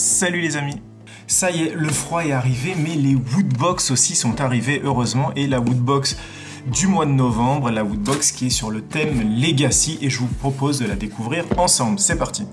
Salut les amis! Ça y est, le froid est arrivé, mais les Woodbox aussi sont arrivés, heureusement, et la Woodbox du mois de novembre, la Woodbox qui est sur le thème Legacy, et je vous propose de la découvrir ensemble. C'est parti!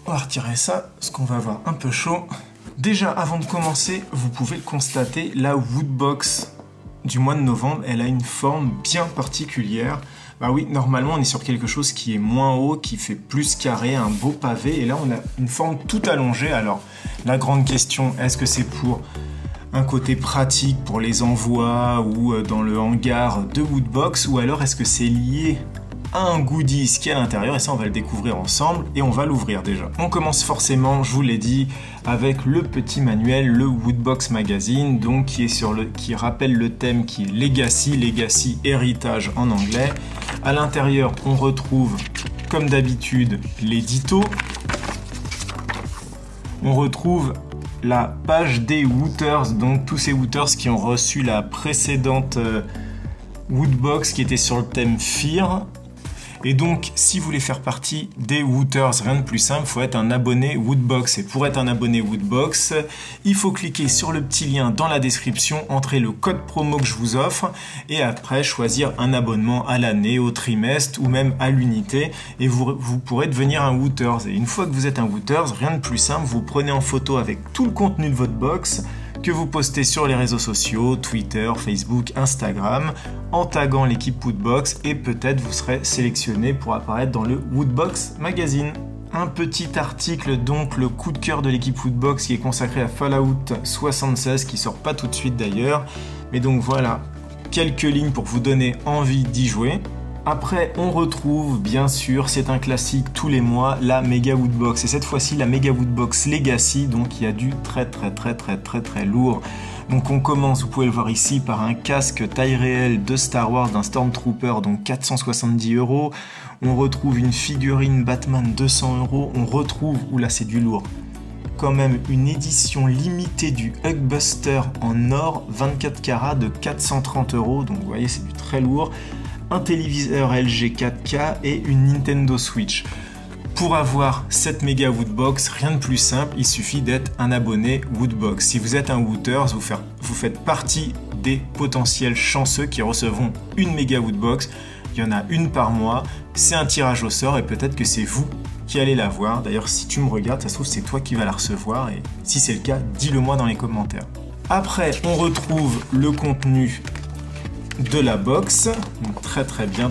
On va retirer ça, parce qu'on va avoir un peu chaud. Déjà, avant de commencer, vous pouvez le constater, la Woodbox du mois de novembre, elle a une forme bien particulière. Bah oui, normalement, on est sur quelque chose qui est moins haut, qui fait plus carré, un beau pavé. Et là, on a une forme tout allongée. Alors, la grande question, est-ce que c'est pour un côté pratique pour les envois ou dans le hangar de Woodbox, ou alors est-ce que c'est lié à un goodies qui est à l'intérieur, et ça on va le découvrir ensemble et on va l'ouvrir déjà. On commence forcément, je vous l'ai dit, avec le petit manuel, le Woodbox Magazine, donc qui rappelle le thème qui est Legacy héritage en anglais. À l'intérieur, on retrouve, comme d'habitude, l'édito. On retrouve la page des Wooters, donc tous ces Wooters qui ont reçu la précédente Woodbox qui était sur le thème Fear. Et donc, si vous voulez faire partie des Wooters, rien de plus simple, il faut être un abonné Woodbox. Et pour être un abonné Woodbox, il faut cliquer sur le petit lien dans la description, entrer le code promo que je vous offre, et après choisir un abonnement à l'année, au trimestre ou même à l'unité, et vous pourrez devenir un Wooters. Et une fois que vous êtes un Wooters, rien de plus simple, vous prenez en photo avec tout le contenu de votre box, que vous postez sur les réseaux sociaux, Twitter, Facebook, Instagram, en taguant l'équipe Woodbox, et peut-être vous serez sélectionné pour apparaître dans le Woodbox Magazine. Un petit article, donc le coup de cœur de l'équipe Woodbox qui est consacré à Fallout 76, qui sort pas tout de suite d'ailleurs. Mais donc voilà, quelques lignes pour vous donner envie d'y jouer. Après, on retrouve, bien sûr, c'est un classique tous les mois, la Mega Woodbox. Et cette fois-ci, la Mega Woodbox Legacy, donc il y a du très lourd. Donc on commence, vous pouvez le voir ici, par un casque taille réelle de Star Wars d'un Stormtrooper, donc 470 €. On retrouve une figurine Batman 200 €. On retrouve, oula c'est du lourd, quand même une édition limitée du Hulkbuster en or 24 carats de 430 €. Donc vous voyez, c'est du très lourd. Un téléviseur LG 4K et une Nintendo Switch. Pour avoir cette méga Woodbox, rien de plus simple, il suffit d'être un abonné Woodbox. Si vous êtes un Wooters, vous faites partie des potentiels chanceux qui recevront une méga Woodbox. Il y en a une par mois, c'est un tirage au sort et peut-être que c'est vous qui allez la voir. D'ailleurs, si tu me regardes, ça se trouve c'est toi qui vas la recevoir, et si c'est le cas, dis-le moi dans les commentaires. Après, on retrouve le contenu de la box, donc très bien,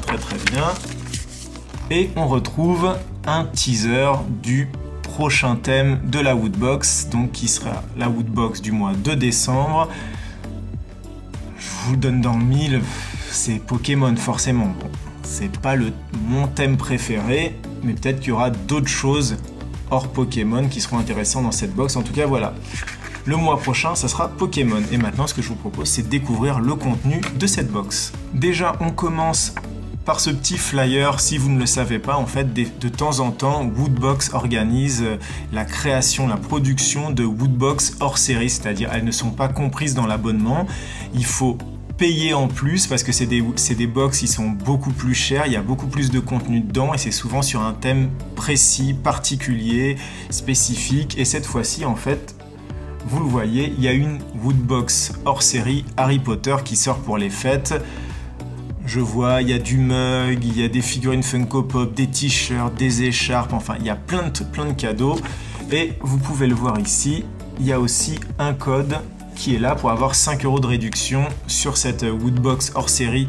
et on retrouve un teaser du prochain thème de la Woodbox, donc qui sera la Woodbox du mois de décembre. Je vous le donne dans le mille, c'est Pokémon forcément. Bon, c'est pas mon thème préféré, mais peut-être qu'il y aura d'autres choses hors Pokémon qui seront intéressantes dans cette box. En tout cas, voilà. Le mois prochain, ça sera Pokémon. Et maintenant, ce que je vous propose, c'est de découvrir le contenu de cette box. Déjà, on commence par ce petit flyer. Si vous ne le savez pas, en fait, de temps en temps, Woodbox organise la création, la production de Woodbox hors série, c'est-à-dire elles ne sont pas comprises dans l'abonnement. Il faut payer en plus parce que c'est des box qui sont beaucoup plus chères, il y a beaucoup plus de contenu dedans et c'est souvent sur un thème précis, particulier, spécifique. Et cette fois-ci, en fait, vous le voyez, il y a une Woodbox hors série Harry Potter qui sort pour les fêtes. Je vois, il y a du mug, il y a des figurines Funko Pop, des t-shirts, des écharpes, enfin il y a plein de cadeaux. Et vous pouvez le voir ici, il y a aussi un code qui est là pour avoir 5 € de réduction sur cette Woodbox hors série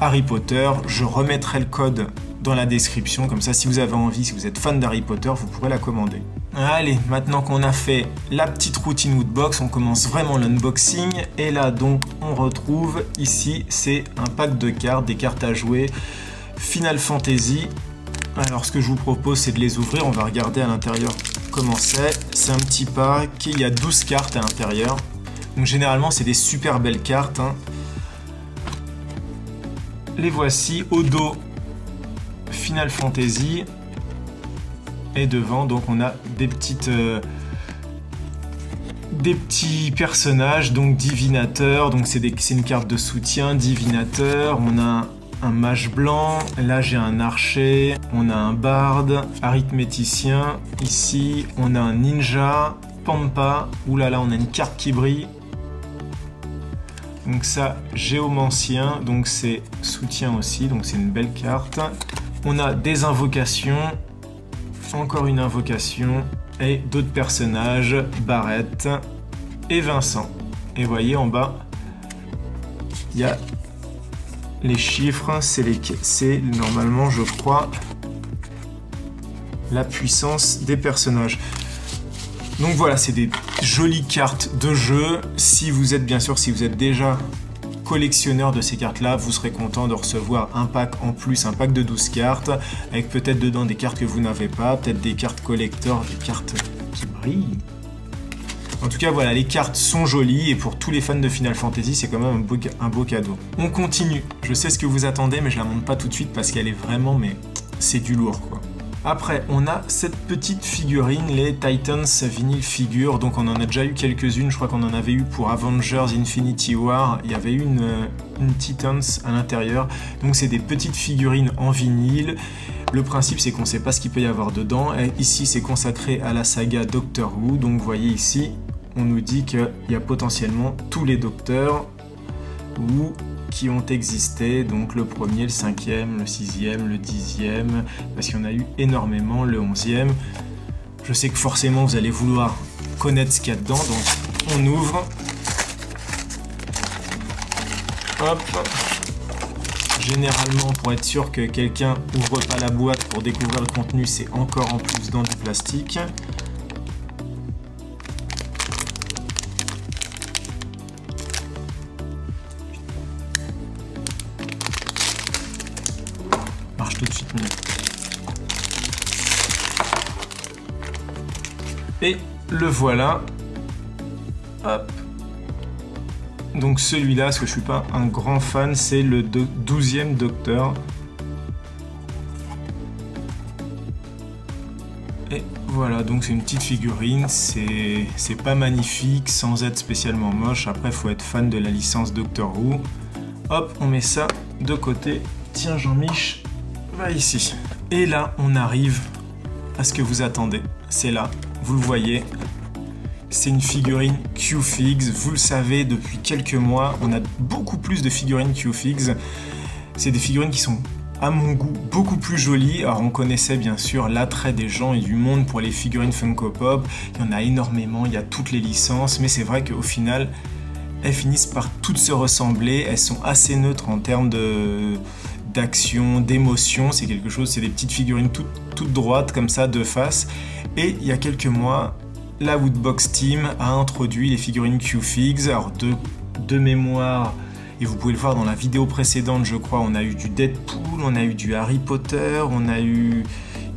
Harry Potter. Je remettrai le code dans la description, comme ça si vous avez envie, si vous êtes fan d'Harry Potter, vous pourrez la commander. Allez, maintenant qu'on a fait la petite routine Woodbox, on commence vraiment l'unboxing. Et là donc on retrouve ici, c'est un pack de cartes, des cartes à jouer Final Fantasy. Alors ce que je vous propose, c'est de les ouvrir, on va regarder à l'intérieur comment c'est. C'est un petit pack, il y a 12 cartes à l'intérieur. Donc généralement c'est des super belles cartes, hein. Les voici au dos, Final Fantasy, et devant donc on a des petites des petits personnages, donc divinateur, donc c'est une carte de soutien, divinateur, on a un mage blanc, là j'ai un archer, on a un barde, arithméticien, ici on a un ninja, pampa, oulala on a une carte qui brille, donc ça géomancien, donc c'est soutien aussi, donc c'est une belle carte, on a des invocations, encore une invocation, et d'autres personnages, Barrette et Vincent, et vous voyez en bas, il y a les chiffres, c'est normalement, je crois, la puissance des personnages. Donc voilà, c'est des jolies cartes de jeu. Si vous êtes déjà collectionneur de ces cartes-là, vous serez content de recevoir un pack en plus, un pack de 12 cartes, avec peut-être dedans des cartes que vous n'avez pas, peut-être des cartes collector, des cartes qui brillent. En tout cas, voilà, les cartes sont jolies et pour tous les fans de Final Fantasy, c'est quand même un beau cadeau. On continue. Je sais ce que vous attendez, mais je la montre pas tout de suite parce qu'elle est vraiment, mais c'est du lourd, quoi. Après, on a cette petite figurine, les Titans Vinyl Figure. Donc, on en a déjà eu quelques-unes. Je crois qu'on en avait eu pour Avengers Infinity War. Il y avait eu une Titans à l'intérieur. Donc, c'est des petites figurines en vinyle. Le principe, c'est qu'on ne sait pas ce qu'il peut y avoir dedans. Et ici, c'est consacré à la saga Doctor Who. Donc, vous voyez ici, on nous dit qu'il y a potentiellement tous les docteurs Who qui ont existé. Donc, le premier, le 5e, le 6e, le 10e, parce qu'il y en a eu énormément, le 11e. Je sais que forcément, vous allez vouloir connaître ce qu'il y a dedans. Donc, on ouvre. Hop. Généralement, pour être sûr que quelqu'un ouvre pas la boîte pour découvrir le contenu, c'est encore en plus dans du plastique. Marche tout de suite mieux. Et le voilà. Hop. Donc celui-là, parce que je suis pas un grand fan, c'est le 12e Docteur. Et voilà, donc c'est une petite figurine, c'est pas magnifique, sans être spécialement moche. Après, il faut être fan de la licence Doctor Who. Hop, on met ça de côté. Tiens, Jean-Mich, va ici. Et là, on arrive à ce que vous attendez. C'est là, vous le voyez. C'est une figurine Q-Figs, vous le savez, depuis quelques mois, on a beaucoup plus de figurines Q-Figs. C'est des figurines qui sont, à mon goût, beaucoup plus jolies. Alors on connaissait bien sûr l'attrait des gens et du monde pour les figurines Funko Pop. Il y en a énormément, il y a toutes les licences, mais c'est vrai qu'au final, elles finissent par toutes se ressembler. Elles sont assez neutres en termes d'action, d'émotion. C'est quelque chose, c'est des petites figurines toutes droites comme ça, de face. Et il y a quelques mois, la Woodbox Team a introduit les figurines Q-Figs. Alors de mémoire, et vous pouvez le voir dans la vidéo précédente, je crois, on a eu du Deadpool, on a eu du Harry Potter, on a eu...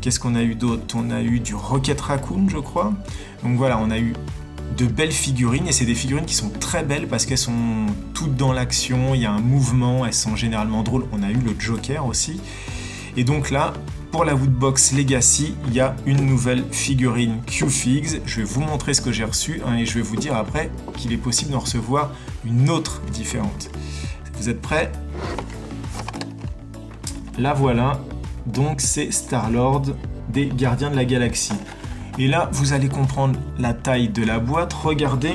Qu'est-ce qu'on a eu d'autre? On a eu du Rocket Raccoon, je crois. Donc voilà, on a eu de belles figurines, et c'est des figurines qui sont très belles parce qu'elles sont toutes dans l'action, il y a un mouvement, elles sont généralement drôles. On a eu le Joker aussi. Et donc là, pour la Woodbox Legacy, il y a une nouvelle figurine Q-Figs. Je vais vous montrer ce que j'ai reçu et je vais vous dire après qu'il est possible d'en recevoir une autre différente. Vous êtes prêts? La voilà. Donc c'est Star-Lord des Gardiens de la Galaxie. Et là, vous allez comprendre la taille de la boîte. Regardez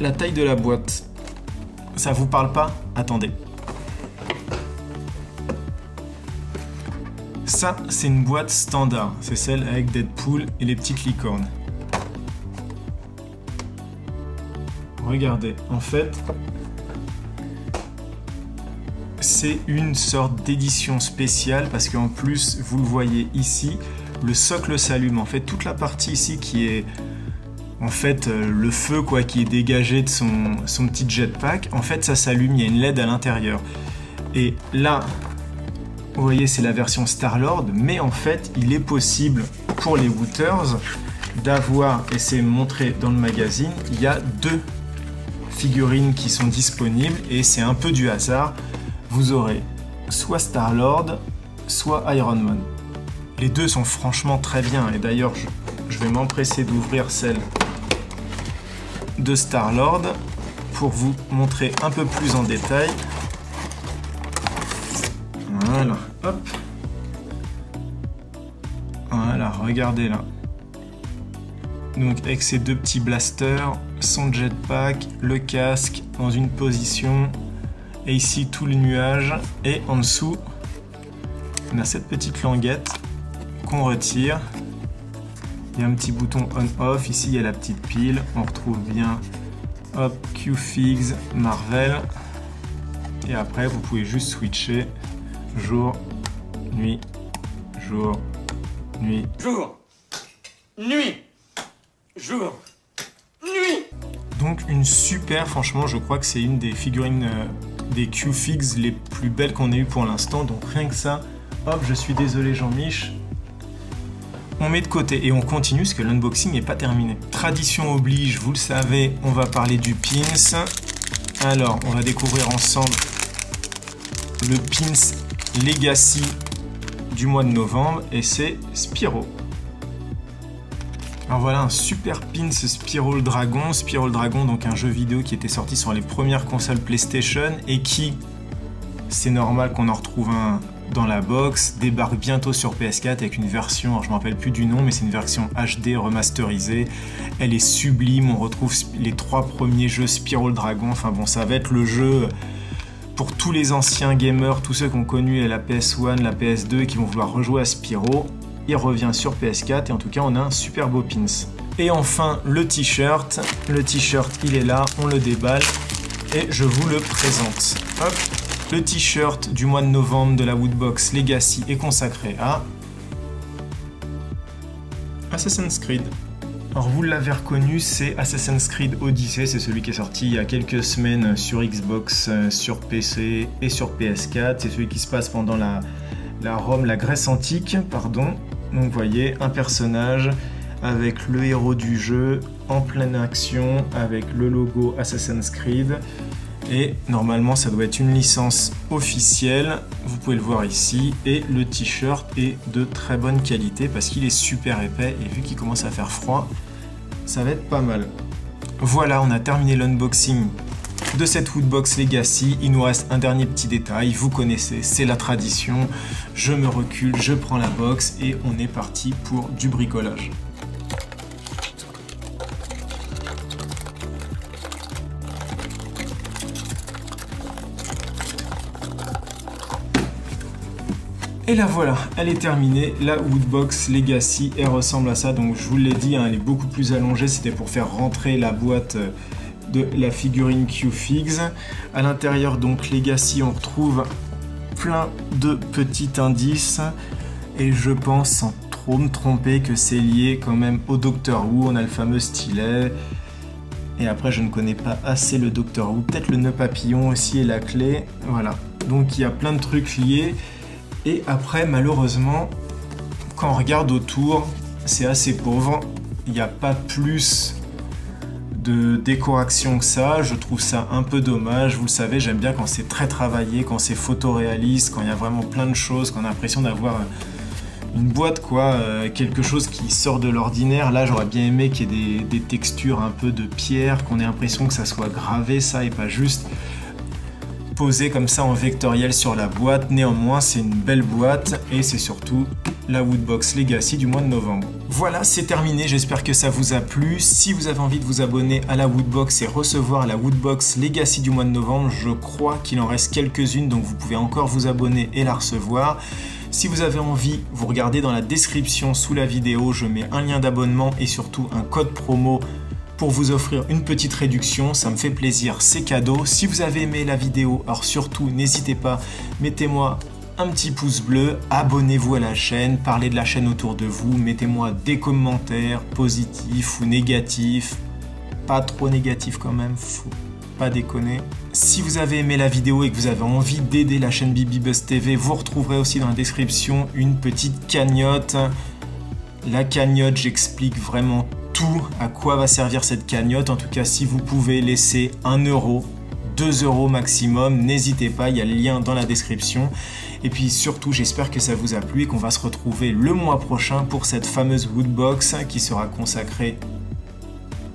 la taille de la boîte. Ça vous parle pas? Attendez. Ça, c'est une boîte standard. C'est celle avec Deadpool et les petites licornes. Regardez, en fait, c'est une sorte d'édition spéciale parce qu'en plus, vous le voyez ici, le socle s'allume. En fait, toute la partie ici qui est en fait le feu quoi, qui est dégagé de son petit jetpack, en fait, ça s'allume. Il y a une LED à l'intérieur. Et là, vous voyez, c'est la version Star-Lord, mais en fait, il est possible pour les Wooters d'avoir, et c'est montré dans le magazine, il y a deux figurines qui sont disponibles, et c'est un peu du hasard. Vous aurez soit Star-Lord, soit Iron Man. Les deux sont franchement très bien, et d'ailleurs, je vais m'empresser d'ouvrir celle de Star-Lord pour vous montrer un peu plus en détail. Voilà, hop. Voilà, regardez là. Donc avec ces deux petits blasters, son jetpack, le casque dans une position, et ici tout le nuage, et en dessous, on a cette petite languette qu'on retire. Il y a un petit bouton on-off, ici il y a la petite pile, on retrouve bien hop, Q-Figs, Marvel, et après vous pouvez juste switcher jour, nuit, jour, nuit. Jour, nuit, jour, nuit. Donc une super, franchement je crois que c'est une des figurines des Q-Figs les plus belles qu'on ait eu pour l'instant, donc rien que ça, hop, je suis désolé Jean-Mich. On met de côté et on continue parce que l'unboxing n'est pas terminé. Tradition oblige, vous le savez, on va parler du pins. Alors, on va découvrir ensemble le pins Legacy du mois de novembre et c'est Spyro. Alors voilà un super pins Spyro le Dragon. Spyro le Dragon, donc un jeu vidéo qui était sorti sur les premières consoles PlayStation et qui, c'est normal qu'on en retrouve un dans la box, débarque bientôt sur PS4 avec une version, alors je ne me rappelle plus du nom, mais c'est une version HD remasterisée. Elle est sublime, on retrouve les 3 premiers jeux Spyro le Dragon. Enfin bon, ça va être le jeu pour tous les anciens gamers, tous ceux qui ont connu la PS1, la PS2 et qui vont vouloir rejouer à Spyro. Il revient sur PS4 et en tout cas on a un super beau pins. Et enfin le t-shirt. Le t-shirt il est là, on le déballe et je vous le présente. Hop. Le t-shirt du mois de novembre de la Woodbox Legacy est consacré à Assassin's Creed. Alors vous l'avez reconnu, c'est Assassin's Creed Odyssey, c'est celui qui est sorti il y a quelques semaines sur Xbox, sur PC et sur PS4. C'est celui qui se passe pendant la Rome, la Grèce antique, pardon. Donc vous voyez un personnage avec le héros du jeu en pleine action, avec le logo Assassin's Creed. Et normalement ça doit être une licence officielle, vous pouvez le voir ici, et le t-shirt est de très bonne qualité parce qu'il est super épais et vu qu'il commence à faire froid, ça va être pas mal. Voilà, on a terminé l'unboxing de cette Woodbox Legacy. Il nous reste un dernier petit détail, vous connaissez, c'est la tradition. Je me recule, je prends la box et on est parti pour du bricolage. Et la voilà, elle est terminée, la Woodbox Legacy, elle ressemble à ça, donc je vous l'ai dit, hein, elle est beaucoup plus allongée, c'était pour faire rentrer la boîte de la figurine Q-Figs. À l'intérieur, donc Legacy, on retrouve plein de petits indices, et je pense, sans trop me tromper, que c'est lié quand même au Doctor Who. On a le fameux stylet, et après je ne connais pas assez le Doctor Who, peut-être le nœud papillon aussi et la clé, voilà. Donc il y a plein de trucs liés. Et après, malheureusement, quand on regarde autour, c'est assez pauvre. Il n'y a pas plus de décoration que ça. Je trouve ça un peu dommage. Vous le savez, j'aime bien quand c'est très travaillé, quand c'est photoréaliste, quand il y a vraiment plein de choses, quand on a l'impression d'avoir une boîte, quoi, quelque chose qui sort de l'ordinaire. Là, j'aurais bien aimé qu'il y ait des textures un peu de pierre, qu'on ait l'impression que ça soit gravé, ça, et pas juste posé comme ça en vectoriel sur la boîte. Néanmoins, c'est une belle boîte et c'est surtout la Woodbox Legacy du mois de novembre. Voilà, c'est terminé, j'espère que ça vous a plu. Si vous avez envie de vous abonner à la Woodbox et recevoir la Woodbox Legacy du mois de novembre, je crois qu'il en reste quelques-unes, donc vous pouvez encore vous abonner et la recevoir. Si vous avez envie, vous regardez dans la description sous la vidéo, je mets un lien d'abonnement et surtout un code promo pour vous offrir une petite réduction, ça me fait plaisir, c'est cadeau. Si vous avez aimé la vidéo, alors surtout n'hésitez pas, mettez-moi un petit pouce bleu, abonnez-vous à la chaîne, parlez de la chaîne autour de vous, mettez-moi des commentaires positifs ou négatifs, pas trop négatifs quand même, faut pas déconner. Si vous avez aimé la vidéo et que vous avez envie d'aider la chaîne BibiBuzz TV, vous retrouverez aussi dans la description une petite cagnotte. La cagnotte, j'explique vraiment tout à quoi va servir cette cagnotte. En tout cas, si vous pouvez laisser 1 €, 2 € maximum, n'hésitez pas, il y a le lien dans la description. Et puis surtout, j'espère que ça vous a plu et qu'on va se retrouver le mois prochain pour cette fameuse Woodbox qui sera consacrée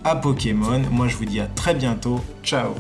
à Pokémon. Moi je vous dis à très bientôt, ciao.